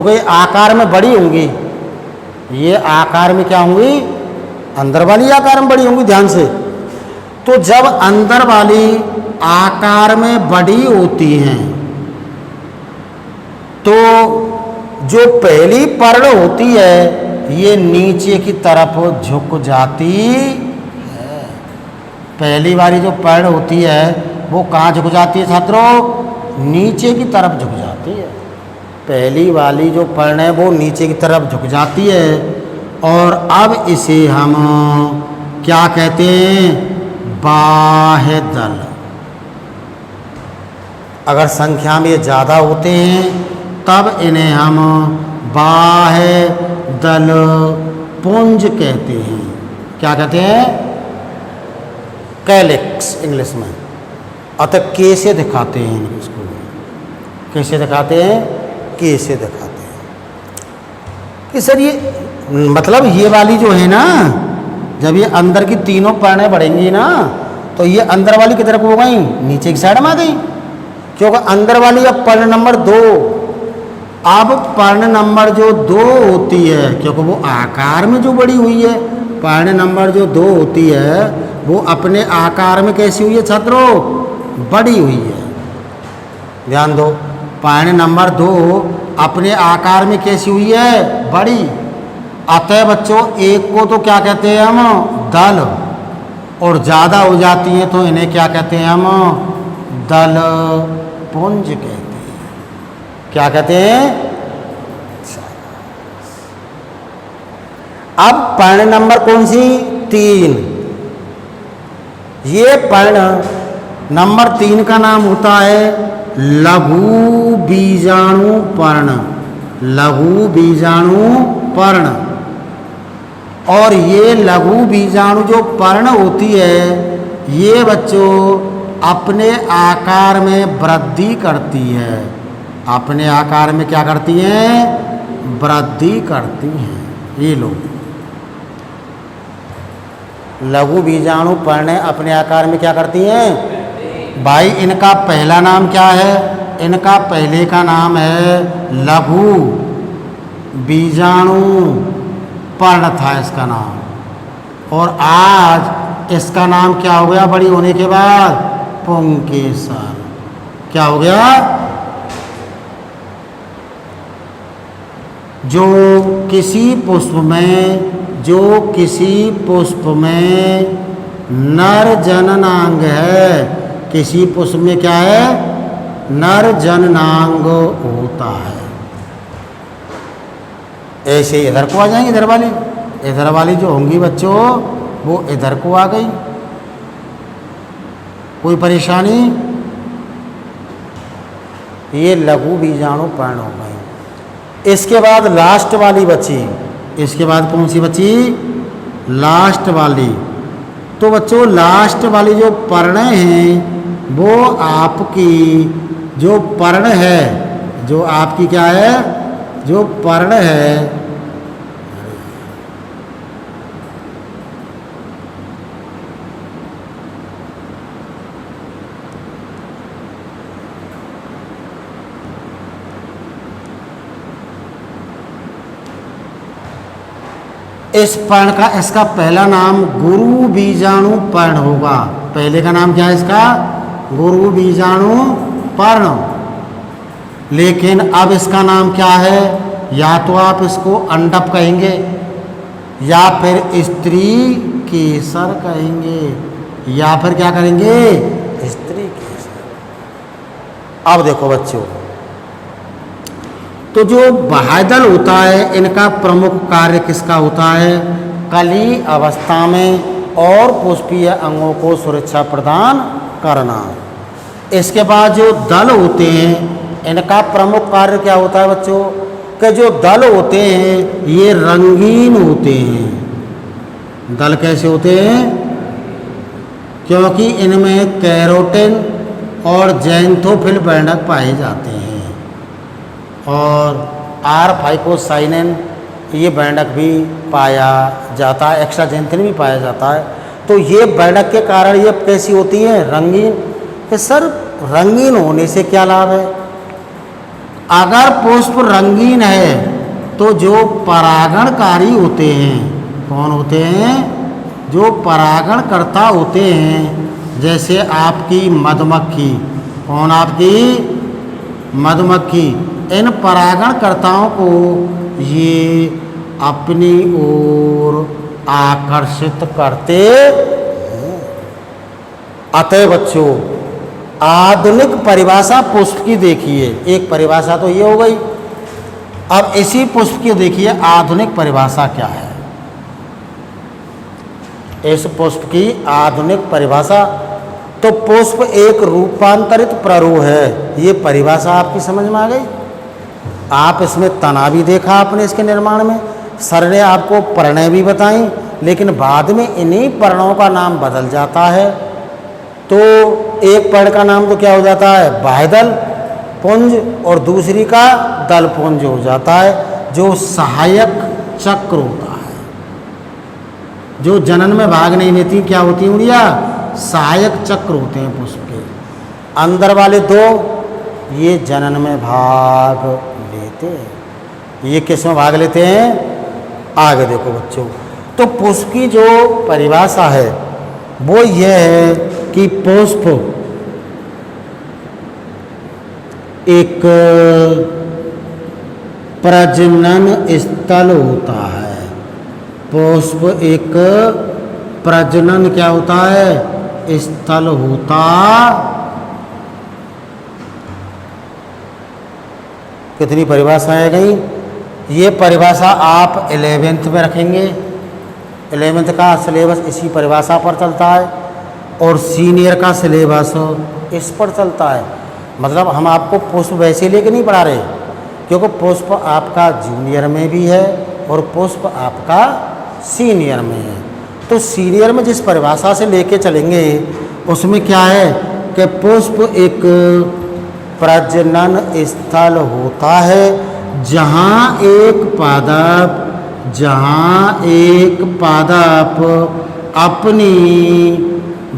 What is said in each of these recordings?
गई आकार में बड़ी होंगी, ये आकार में क्या होंगी, अंदर वाली आकार में बड़ी होंगी। ध्यान से, तो जब अंदर वाली आकार में बड़ी होती हैं तो जो पहली पर्ण होती है ये नीचे की तरफ झुक जाती है। पहली वाली जो पर्ण होती है वो कहाँ झुक जाती है छात्रों, नीचे की तरफ झुक जाती है। पहली वाली जो पर्ण है वो नीचे की तरफ झुक जाती है। और अब इसे हम क्या कहते हैं, बाह्य दल। अगर संख्या में ज़्यादा होते हैं तब इन्हें हम बाह्य दल पुंज कहते हैं। क्या कहते हैं, कैलिक्स इंग्लिश में। अतः कैसे दिखाते हैं इसको, कैसे दिखाते हैं, कैसे दिखाते हैं कि सर ये मतलब ये वाली जो है ना, जब ये अंदर की तीनों पर्णें बढ़ेंगी ना तो ये अंदर वाली किधर को हो गई, नीचे की साइड में आ गई। क्योंकि अंदर वाली अब पर्ण नंबर 2, अब पर्ण नंबर जो 2 होती है, क्योंकि वो आकार में जो बड़ी हुई है, पर्ण नंबर जो 2 होती है वो अपने आकार में कैसी हुई है छात्रों, बड़ी हुई है। ध्यान दो, पर्ण नंबर 2 अपने आकार में कैसी हुई है, बड़ी। अतः बच्चों एक को तो क्या कहते हैं हम, दल, और ज़्यादा हो जाती हैं तो इन्हें क्या कहते हैं हम, दल पुंज कहते हैं। क्या कहते हैं। अब पर्ण नंबर कौन सी, 3। ये पर्ण नंबर 3 का नाम होता है लघु बीजाणु पर्ण, लघु बीजाणु पर्ण। और ये लघु बीजाणु जो पर्ण होती है ये बच्चों अपने आकार में वृद्धि करती है, अपने आकार में क्या करती हैं, वृद्धि करती हैं। ये लोग लघु बीजाणु पर्ण अपने आकार में क्या करती हैं भाई। इनका पहला नाम क्या है, इनका पहले का नाम है लघु बीजाणु पर्ण था इसका नाम, और आज इसका नाम क्या हो गया बड़ी होने के बाद, पुंकेसर। क्या हो गया, जो किसी पुष्प में, जो किसी पुष्प में नर जननांग है, किसी पुष्प में क्या है, नर जननांग होता है। ऐसे इधर को आ जाएंगे, इधर वाली जो होंगी बच्चों वो इधर को आ गई। कोई परेशानी, ये लघु बीजाणु पर्ण हो गई। इसके बाद लास्ट वाली बची, इसके बाद कौन सी बची, लास्ट वाली। तो बच्चों लास्ट वाली जो पर्ण हैं वो आपकी जो पर्ण है, जो आपकी क्या है, जो पर्ण है इस पर्ण का, इसका पहला नाम गुरु बीजाणु पर्ण होगा। पहले का नाम क्या है इसका, गुरु बीजाणु पर्ण। लेकिन अब इसका नाम क्या है, या तो आप इसको अंडप कहेंगे या फिर स्त्री केसर कहेंगे, या फिर क्या करेंगे, स्त्री केसर। अब देखो बच्चों, तो जो बाह्यदल होता है इनका प्रमुख कार्य किसका होता है, कली अवस्था में और पुष्पीय अंगों को सुरक्षा प्रदान करना। इसके बाद जो दल होते हैं इनका प्रमुख कार्य क्या होता है बच्चों, कि जो दल होते हैं ये रंगीन होते हैं। दल कैसे होते हैं, क्योंकि इनमें कैरोटिन और जैंथोफिल वर्णक पाए जाते हैं, और R-फाइकोसाइनिन ये वर्णक भी पाया जाता है, एक्स्ट्राजेंथिन भी पाया जाता है। तो ये वर्णक के कारण ये कैसी होती हैं, रंगीन। कि सर रंगीन होने से क्या लाभ है, अगर पुष्प रंगीन है तो जो परागणकारी होते हैं, कौन होते हैं? जो परागणकर्ता होते हैं, जैसे आपकी मधुमक्खी, कौन? आपकी मधुमक्खी। इन परागणकर्ताओं को ये अपनी ओर आकर्षित करते हैं। अतः बच्चों, आधुनिक परिभाषा पुष्प की देखिए, एक परिभाषा तो ये हो गई। अब इसी पुष्प की देखिए आधुनिक परिभाषा क्या है। इस पुष्प की आधुनिक परिभाषा, तो पुष्प एक रूपांतरित प्ररूप है। ये परिभाषा आपकी समझ में आ गई? आप इसमें तना भी देखा आपने इसके निर्माण में, सर ने आपको परिणय भी बताई, लेकिन बाद में इन्हीं परिणयों का नाम बदल जाता है। तो एक पर्ण का नाम तो क्या हो जाता है? बाह्यदल पुंज, और दूसरी का दल पुंज हो जाता है, जो सहायक चक्र होता है। जो जनन में भाग नहीं लेती, क्या होती है उड़िया? सहायक चक्र होते हैं पुष्प के। अंदर वाले दो ये जनन में भाग लेते हैं। ये किस में भाग लेते हैं? आगे देखो बच्चों, तो पुष्प की जो परिभाषा है वो यह है कि पुष्प एक प्रजनन स्थल होता है। पुष्प एक प्रजनन क्या होता है? स्थल होता। कितनी परिभाषाएं गई? ये परिभाषा आप 11th में रखेंगे। 11th का सिलेबस इसी परिभाषा पर चलता है, और सीनियर का सिलेबस इस पर चलता है। मतलब हम आपको पुष्प वैसे लेके नहीं पढ़ा रहे, क्योंकि पुष्प आपका जूनियर में भी है और पुष्प आपका सीनियर में है। तो सीनियर में जिस परिभाषा से लेके चलेंगे उसमें क्या है कि पुष्प एक प्रजनन स्थल होता है, जहाँ एक पादप अपनी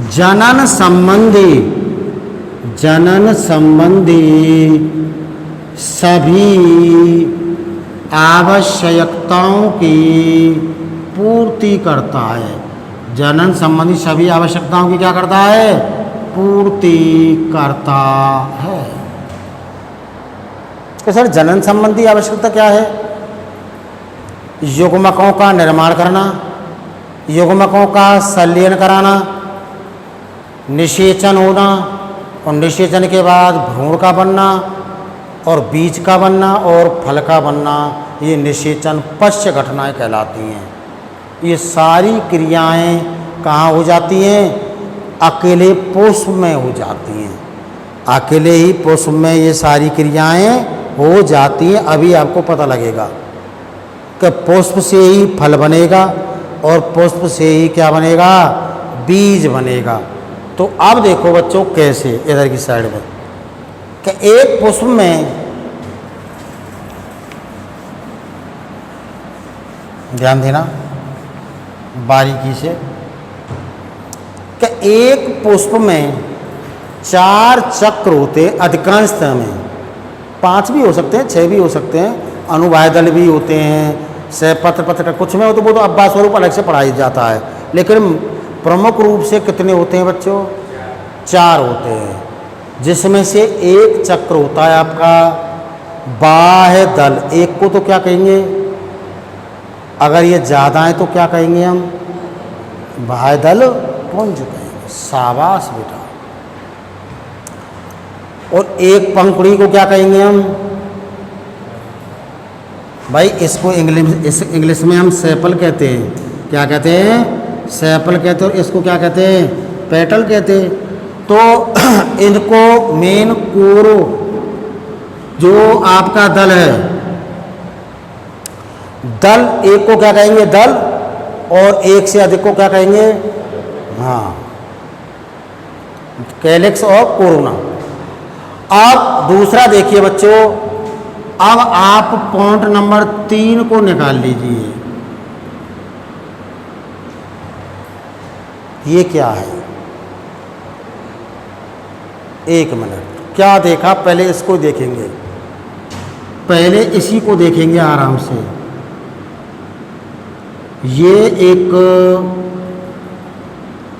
जनन संबंधी सभी आवश्यकताओं की पूर्ति करता है। जनन संबंधी सभी आवश्यकताओं की क्या करता है? पूर्ति करता है। तो सर जनन संबंधी आवश्यकता क्या है? युग्मकों का निर्माण करना, युग्मकों का संलयन कराना, निषेचन होना, और निषेचन के बाद भ्रूण का बनना, और बीज का बनना, और फल का बनना। ये निषेचन पश्य घटनाएं कहलाती हैं। ये सारी क्रियाएं कहाँ हो जाती हैं? अकेले पुष्प में हो जाती हैं। अकेले ही पुष्प में ये सारी क्रियाएं हो जाती हैं। अभी आपको पता लगेगा कि पुष्प से ही फल बनेगा, और पुष्प से ही क्या बनेगा? बीज बनेगा। तो अब देखो बच्चों कैसे, इधर की साइड में, कि एक पुष्प में, ध्यान देना बारीकी से, कि एक पुष्प में 4 चक्र होते हैं। अधिकांशतः में 5 भी हो सकते हैं, 6 भी हो सकते हैं, अनुबाह्यदल भी होते हैं, सहपत्र पत्र का कुछ में हो तो वो तो अब्बा स्वरूप अलग से पढ़ाई जाता है। लेकिन प्रमुख रूप से कितने होते हैं बच्चों? 4 होते हैं, जिसमें से एक चक्र होता है आपका बाह्य दल। एक को तो क्या कहेंगे? अगर ये ज़्यादा है तो क्या कहेंगे हम? बाह्य दल पुंज कहेंगे। शाबाश बेटा। और एक पंखुड़ी को क्या कहेंगे हम? भाई इसको इंग्लिश में हम सेपल कहते हैं। क्या कहते हैं? सेपल कहते हैं। और इसको क्या कहते हैं? पेटल कहते हैं। तो इनको मेन कोरो जो आपका दल है, दल एक को क्या कहेंगे? दल। और एक से अधिक को क्या कहेंगे? हाँ, कैलिक्स और कोरोना। अब दूसरा देखिए बच्चों, अब आप पॉइंट नंबर 3 को निकाल लीजिए। ये क्या है? 1 मिनट, क्या देखा? पहले इसको देखेंगे। पहले इसी को देखेंगे आराम से।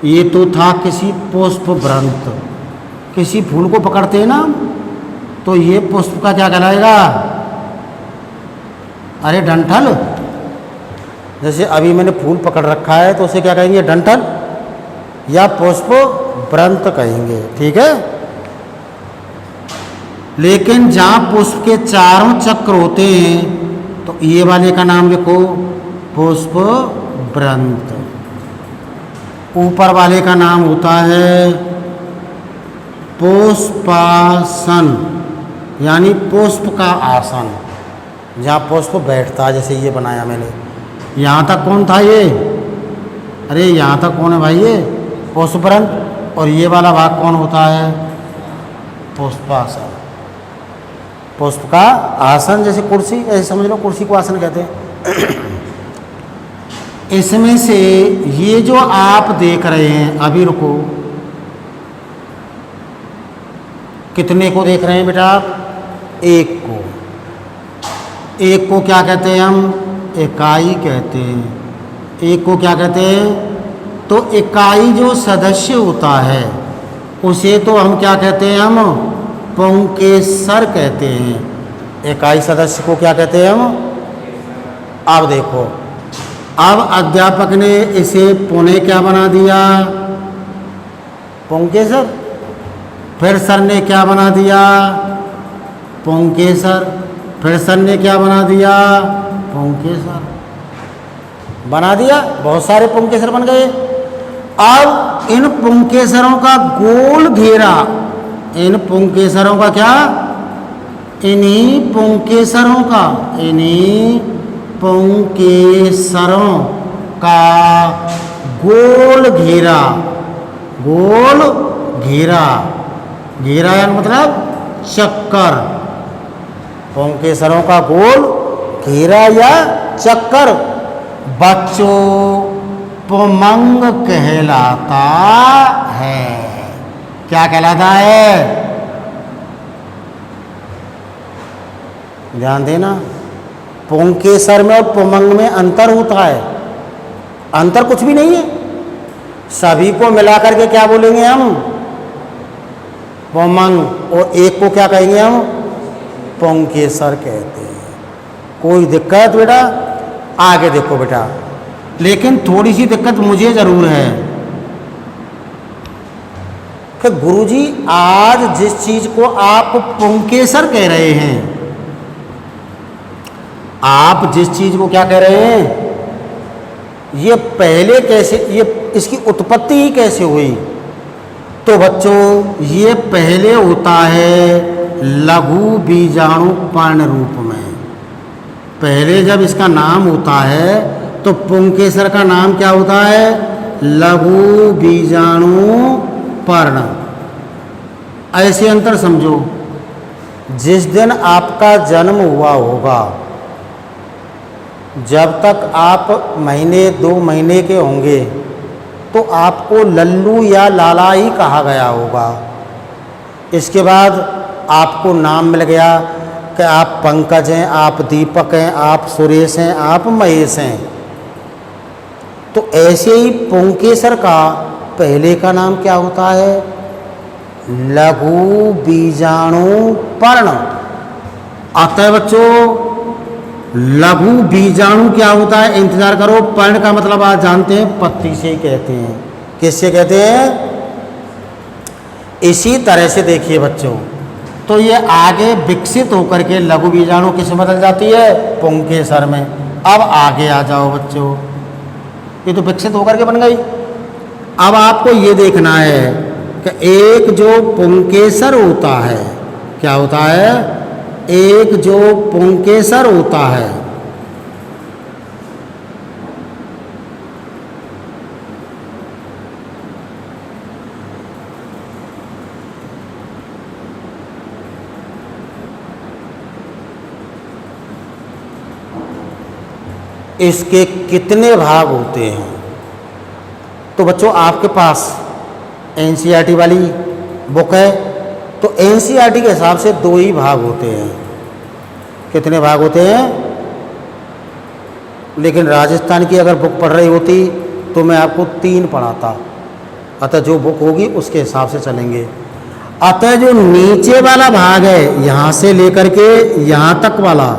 ये तो था किसी पुष्प वृंत, किसी फूल को पकड़ते हैं ना, तो ये पुष्प का क्या कहलाएगा? अरे डंठल। जैसे अभी मैंने फूल पकड़ रखा है तो उसे क्या कहेंगे? डंठल या पुष्प वृंत कहेंगे, ठीक है। लेकिन जहाँ पुष्प के चारों चक्र होते हैं तो ये वाले का नाम लिखो पुष्प वृंत। ऊपर वाले का नाम होता है पुष्पासन, यानी पुष्प का आसन, जहाँ पुष्प बैठता है। जैसे ये बनाया मैंने, यहाँ तक कौन था ये? अरे यहाँ तक कौन है भाई? ये पुष्प वृंत। और ये वाला भाग कौन होता है? पुष्पासन। पुष्प का आसन, जैसे कुर्सी, ऐसे समझ लो, कुर्सी को आसन कहते हैं। इसमें से ये जो आप देख रहे हैं, अभी रुको, कितने को देख रहे हैं बेटा आप? एक को। एक को क्या कहते हैं हम? इकाई कहते हैं। एक को क्या कहते हैं? तो इकाई जो सदस्य होता है उसे तो हम क्या कहते हैं? हम पुंकेसर कहते हैं। इकाई सदस्य को क्या कहते हैं हम? अब देखो, अब अध्यापक ने इसे पुनः क्या बना दिया? पुंकेसर। फिर सर ने क्या बना दिया? पुंकेसर। फिर सर ने क्या बना दिया? पुंकेसर बना दिया। बहुत सारे पुंकेसर बन गए। अब इन पुंकेसरों का गोल घेरा, इन पुंकेसरों का क्या? इन्हीं पुंकेसरों का गोल घेरा, घेरा यानी मतलब चक्कर। पुंकेसरों का गोल घेरा या चक्कर बच्चों पुमंग कहलाता है। क्या कहलाता है? ध्यान देना, पुंकेसर में और पुमंग में अंतर होता है। अंतर कुछ भी नहीं है, सभी को मिलाकर के क्या बोलेंगे हम? पुमंग। और एक को क्या कहेंगे हम? पुंकेसर कहते हैं। कोई दिक्कत बेटा? आगे देखो बेटा, लेकिन थोड़ी सी दिक्कत मुझे जरूर है कि गुरुजी आज जिस चीज को आप पुंकेसर कह रहे हैं, आप जिस चीज को क्या कह रहे हैं, ये पहले कैसे, ये इसकी उत्पत्ति ही कैसे हुई? तो बच्चों ये पहले होता है लघु बीजाणु पर्ण रूप में। पहले जब इसका नाम होता है तो पुंकेसर का नाम क्या होता है? लघु बीजाणु पर्ण। ऐसे अंतर समझो, जिस दिन आपका जन्म हुआ होगा, जब तक आप महीने 2 महीने के होंगे तो आपको लल्लू या लाला ही कहा गया होगा। इसके बाद आपको नाम मिल गया कि आप पंकज हैं, आप दीपक हैं, आप सुरेश हैं, आप महेश हैं। तो ऐसे ही पुंकेसर का पहले का नाम क्या होता है? लघु बीजाणु पर्ण। अतः बच्चों लघु बीजाणु क्या होता है? इंतजार करो। पर्ण का मतलब आप जानते हैं, पत्ती से ही कहते हैं। किससे कहते हैं? इसी तरह से देखिए बच्चों, तो ये आगे विकसित होकर के लघु बीजाणु किस में बदल जाती है? पुंकेसर में। अब आगे आ जाओ बच्चों, ये तो विकसित होकर के बन गई। अब आपको ये देखना है कि एक जो पुंकेसर होता है, क्या होता है? एक जो पुंकेसर होता है, इसके कितने भाग होते हैं? तो बच्चों आपके पास एनसीईआरटी वाली बुक है, तो एनसीईआरटी के हिसाब से 2 ही भाग होते हैं। कितने भाग होते हैं? लेकिन राजस्थान की अगर बुक पढ़ रही होती तो मैं आपको 3 पढ़ाता। अतः जो बुक होगी उसके हिसाब से चलेंगे। अतः जो नीचे वाला भाग है यहाँ से लेकर के यहाँ तक वाला,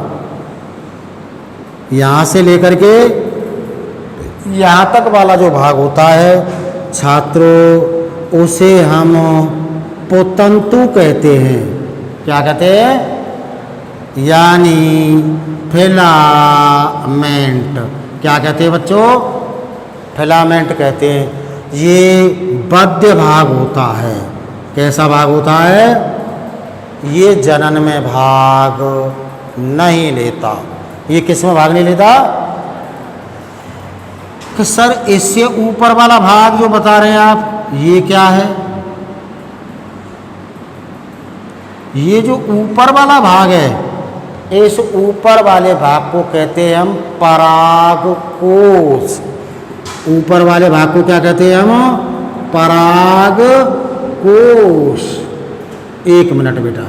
यहाँ से लेकर के यहाँ तक वाला जो भाग होता है छात्रों, उसे हम पोतंतु कहते हैं। क्या कहते हैं? यानी फिलामेंट। क्या कहते हैं बच्चों? फिलामेंट कहते हैं। ये बद्ध भाग होता है। कैसा भाग होता है? ये जनन में भाग नहीं लेता। ये किस में भाग नहीं लेता? कि सर इससे ऊपर वाला भाग जो बता रहे हैं आप, ये क्या है? ये जो ऊपर वाला भाग है, इस ऊपर वाले भाग को कहते हैं हम परागकोश। ऊपर वाले भाग को क्या कहते हैं हम? परागकोश। 1 मिनट बेटा।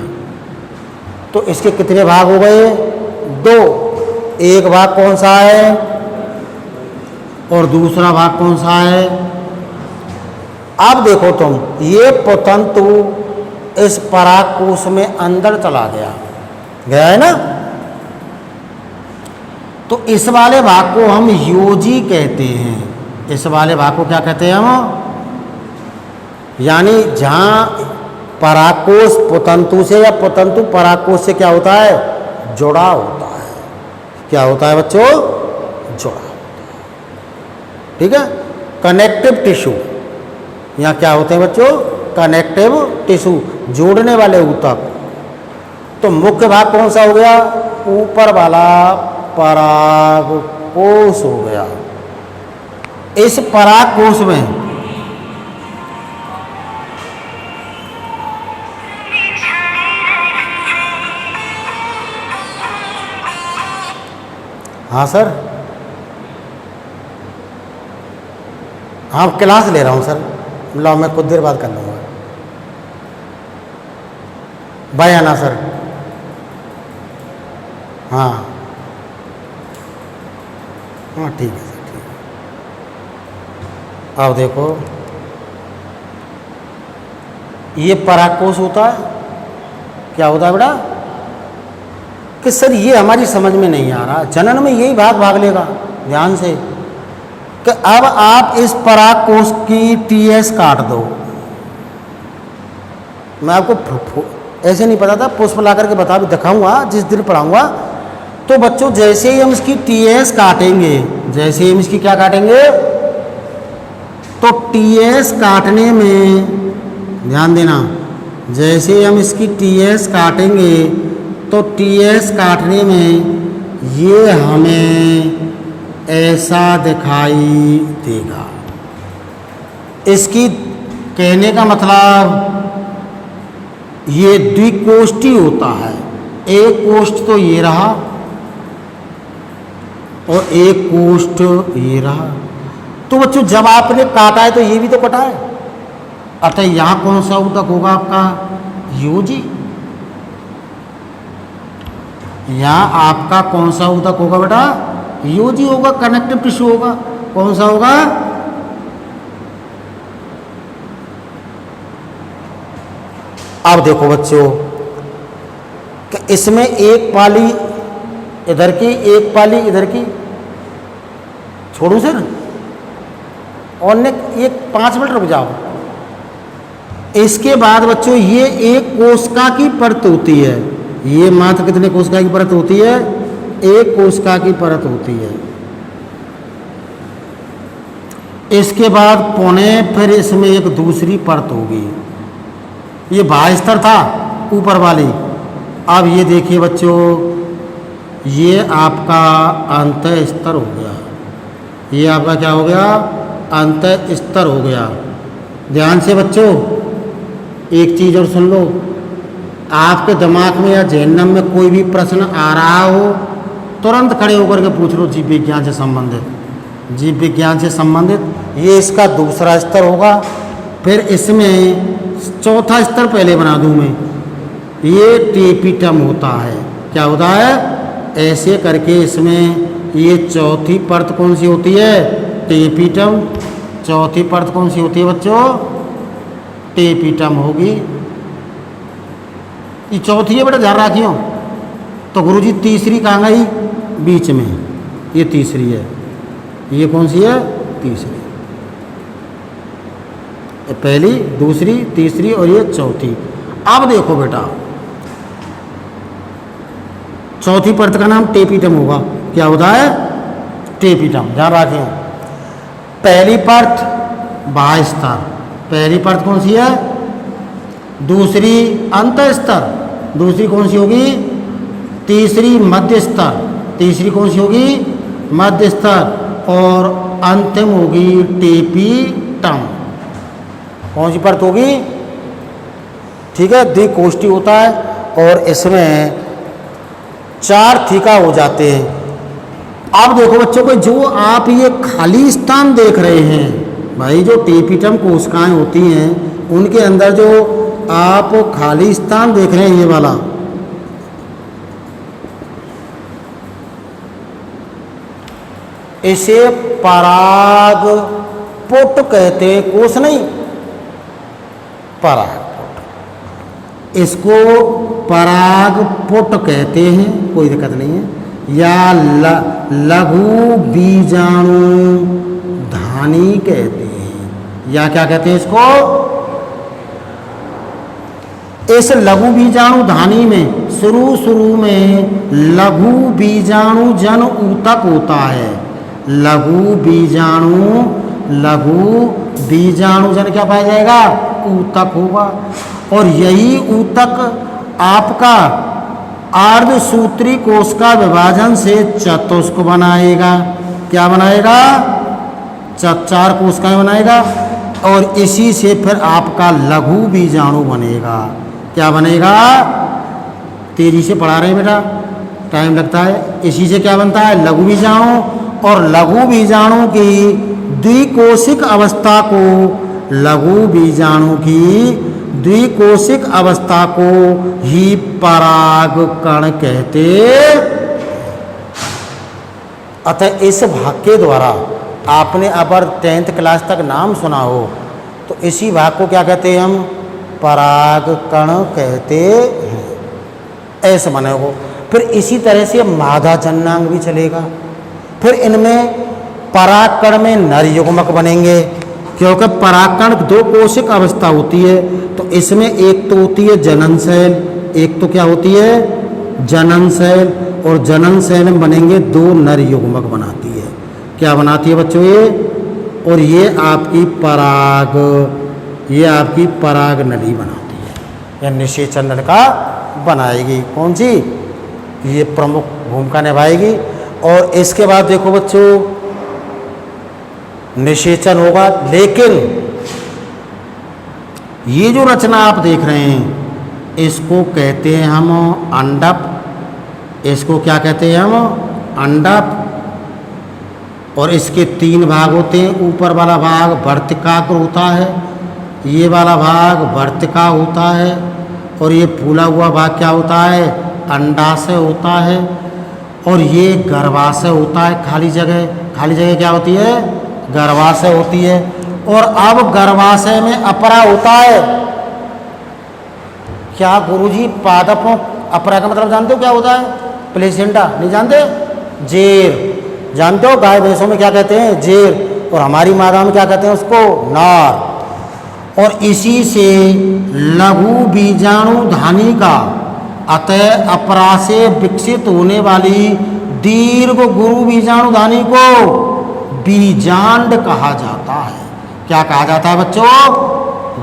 तो इसके कितने भाग हो गए? 2। एक भाग कौन सा है और दूसरा भाग कौन सा है? अब देखो तुम, ये पोतंतु इस परागकोश में अंदर चला गया, गया है ना? तो इस वाले भाग को हम योजी कहते हैं। इस वाले भाग को क्या कहते हैं हम? यानी जहाँ परागकोश पोतंतु से या पोतंतु परागकोश से क्या होता है? जुड़ा होता है। क्या होता है बच्चों? जुड़ा होता है। ठीक है? Connective tissue. यहाँ क्या होते हैं बच्चों? कनेक्टिव टिश्यू, जोड़ने वाले ऊतक। तो मुख्य भाग कौन सा हो गया? ऊपर वाला परागकोश हो गया। इस परागकोश में हाँ सर, हाँ क्लास ले रहा हूँ सर। लाओ मैं कुछ देर बाद कर लूँगा। बाय आना सर। हाँ हाँ ठीक है सर, ठीक है। अब देखो, ये परागकोश होता है। क्या होता है बेटा? कि सर ये हमारी समझ में नहीं आ रहा, जनन में यही भाग लेगा। ध्यान से कि अब आप इस परागकोश की टीएस काट दो। मैं आपको ऐसे नहीं पता था, पुष्प ला करके बता भी दिखाऊंगा जिस दिन पढ़ाऊंगा। तो बच्चों जैसे ही हम इसकी टीएस काटेंगे, जैसे ही हम इसकी क्या काटेंगे, तो टीएस काटने में ध्यान देना, जैसे ही हम इसकी टीएस काटेंगे तो टीएस काटने में ये हमें ऐसा दिखाई देगा। इसकी कहने का मतलब ये द्विकोष्ठी होता है। एक कोष्ठ तो ये रहा और एक कोष्ठ ये रहा। तो बच्चों जब आपने काटा है तो ये भी तो कटा है। अतः यहाँ कौन सा ऊतक होगा आपका? योजी। यहाँ आपका कौन सा ऊतक होगा बेटा? योजी होगा, कनेक्टिव टिश्यू होगा। कौन सा होगा? अब देखो बच्चों कि इसमें एक पाली इधर की, एक पाली इधर की। छोड़ू सर और ने एक 5 मिनट रुक जाओ। इसके बाद बच्चों ये एक कोशिका की परत होती है। ये मात्र कितने कोशिका की परत होती है? एक कोशिका की परत होती है। इसके बाद पौने फिर इसमें एक दूसरी परत होगी। ये बाह्य स्तर था ऊपर वाली। अब ये देखिए बच्चों, ये आपका अंतः स्तर हो गया। ये आपका क्या हो गया? अंतः स्तर हो गया। ध्यान से बच्चों एक चीज़ और सुन लो, आपके दिमाग में या जहन्नम में कोई भी प्रश्न आ रहा हो तुरंत खड़े होकर के पूछ लो। जीव विज्ञान से संबंधित, जीव विज्ञान से संबंधित ये इसका दूसरा स्तर होगा। फिर इसमें चौथा स्तर पहले बना दूं मैं। ये टेपिटम होता है। क्या होता है? ऐसे करके इसमें ये चौथी परत कौन सी होती है? टेपिटम। चौथी परत कौन सी होती है बच्चों? टेपिटम होगी। ये चौथी है बेटा, ध्यान रखियो। तो गुरुजी तीसरी कहाँ गई? बीच में, ये तीसरी है। ये कौन सी है? तीसरी। पहली, दूसरी, तीसरी और ये चौथी। अब देखो बेटा, चौथी परत का नाम टेपिटम होगा। क्या होता है? टेपिटम। ध्यान रखिए। पहली परत बाह्य स्तर, पहली परत कौन सी है? दूसरी अंत स्तर, दूसरी कौन सी होगी? तीसरी मध्य स्तर, तीसरी कौन सी होगी? मध्य स्तर। और अंतिम होगी टेपिटम। कौन सी परत होगी? ठीक है, द्विकोष्ठी होता है और इसमें 4 थीका हो जाते हैं। अब देखो बच्चों को, जो आप ये खाली स्थान देख रहे हैं भाई, जो टेपिटम कोशिकाएं होती हैं उनके अंदर जो आप खाली स्थान देख रहे हैं, ये वाला, इसे परागपुट कहते हैं। कोश नहीं, परागपुट। इसको परागपुट कहते हैं, कोई दिक्कत नहीं है। या लघु बीजाणु धानी कहते हैं, या क्या कहते हैं इसको? इस लघु बीजाणु धानी में शुरू में लघु बीजाणु जन ऊतक होता है। लघु बीजाणु जन क्या पाया जाएगा? ऊतक होगा। और यही ऊतक आपका अर्धसूत्री कोश का विभाजन से चतुष्क बनाएगा। क्या बनाएगा? 4 कोशिकाएं बनाएगा। और इसी से फिर आपका लघु बीजाणु बनेगा। क्या बनेगा? तेजी से पढ़ा रहे हैं बेटा, टाइम लगता है। इसी से क्या बनता है? लघु बीजाणु। और लघु बीजाणु की द्विकोशिक अवस्था को, लघु बीजाणु की द्विकोशिक अवस्था को ही परागकण कहते। अतः इस भाग के द्वारा आपने अगर 10th क्लास तक नाम सुना हो तो इसी भाग को क्या कहते हैं हम? परागकण कहते हैं। ऐसे बने हो। फिर इसी तरह से मादा जन्नांग भी चलेगा। फिर इनमें परागकण में नर युग्मक बनेंगे, क्योंकि परागकण 2 कोशिक अवस्था होती है। तो इसमें एक तो होती है जनन सेल, एक तो क्या होती है? जनन सेल। और जनन सेल में बनेंगे 2 नर युग्मक बनाती है। क्या बनाती है बच्चों? ये। और ये आपकी पराग नली बनाती है, या निषेचन नलिका बनाएगी। कौन सी? ये प्रमुख भूमिका निभाएगी। और इसके बाद देखो बच्चों, निषेचन होगा। लेकिन ये जो रचना आप देख रहे हैं इसको कहते हैं हम अंडप। इसको क्या कहते हैं हम? अंडप। और इसके 3 भाग होते हैं। ऊपर वाला भाग वर्तिकाग्र होता है, ये वाला भाग वर्तिका होता है, और ये फूला हुआ भाग क्या होता है? अंडाशय होता है। और ये गर्भाशय होता है। खाली जगह क्या होती है? गर्भाशय होती है। और अब गर्भाशय में अपरा होता है। क्या गुरुजी? पादपों। अपरा का मतलब जानते हो क्या होता है? प्लेसेंटा। नहीं जानते? जेर। जानते हो? गाय भैंसों में क्या कहते हैं? जेर। और हमारी मादा में क्या कहते हैं उसको? नार। और इसी से लघु बीजाणु धानी का, अतः अपरा से विकसित होने वाली दीर्घ गुरु बीजाणु धानी को बीजांड कहा जाता है। क्या कहा जाता है बच्चों?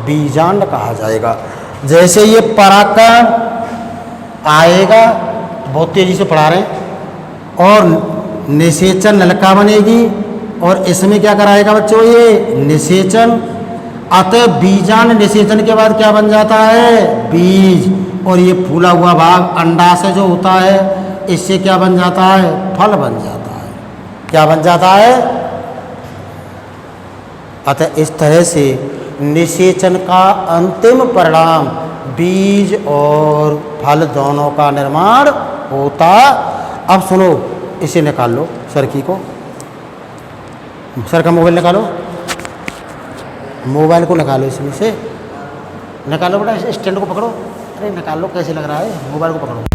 बीजांड कहा जाएगा। जैसे ये परागकण आएगा, बहुत तेजी से पढ़ा रहे हैं, और निषेचन नलिका बनेगी। और इसमें क्या कराएगा बच्चों? ये निषेचन। अतः बीजांड निषेचन के बाद क्या बन जाता है? बीज। और ये फूला हुआ भाग अंडाशय जो होता है, इससे क्या बन जाता है? फल बन जाता है। क्या बन जाता है? अतः इस तरह से निषेचन का अंतिम परिणाम बीज और फल दोनों का निर्माण होता। अब सुनो, इसे निकाल लो, सर की को, सर का मोबाइल निकालो, मोबाइल को निकालो, इसमें से निकालो बेटा, इस स्टैंड को पकड़ो, अरे निकाल लो, कैसे लग रहा है, मोबाइल को पकड़ो।